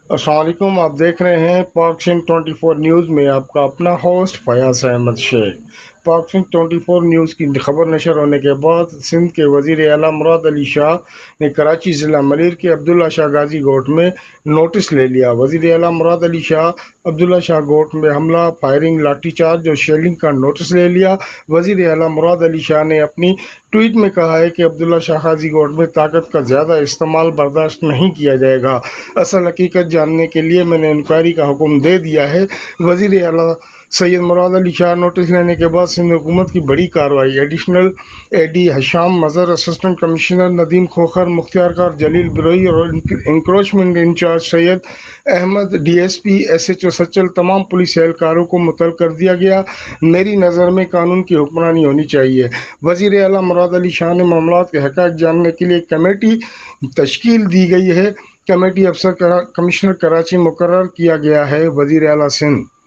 السلام علیکم، آپ دیکھ رہے ہیں پاک سنگھ 24 نیوز میں آپ کا اپنا ہوسٹ فیاض احمد شیخ۔ پاک سنگھ 24 نیوز کی خبر نشر ہونے کے بعد سندھ کے وزیر اعلیٰ مراد علی شاہ نے کراچی ضلع ملیر کے عبداللہ شاہ غازی گوٹھ میں نوٹس لے لیا۔ وزیر اعلیٰ مراد علی شاہ عبداللہ شاہ گوٹھ میں حملہ، فائرنگ، لاٹھی چارج اور شیلنگ کا نوٹس لے لیا۔ وزیر اعلیٰ مراد علی شاہ نے اپنی ٹویٹ میں کہا ہے کہ عبداللہ شاہ غازی گوٹھ میں طاقت کا زیادہ استعمال برداشت نہیں کیا جائے گا۔ اصل حقیقت جاننے کے لیے میں نے انکوائری کا حکم دے دیا ہے۔ وزیر اعلیٰ سید مراد علی شاہ نوٹس لینے کے بعد سندھ حکومت کی بڑی کارروائی۔ Additional A D Hisham Mazhar, assistant commissioner Nadeem Khokhar, مختار کار جلیل بروئی اور encroachment in charge Syed Ahmed, D S P, S H O Sachal, تمام پولیس اہلکاروں کو مطلع کر دیا گیا۔ میری نظر میں قانون کی حکمرانی ہونی چاہیے۔ وزیر اعلیٰ مراد علی شاہ نے معاملات کے حقائق جاننے کے لیے ایک کمیٹی تشکیل دی گئی ہے۔ کمیٹی افسر کمشنر کراچی مقرر کیا گیا ہے۔ وزیر اعلیٰ سندھ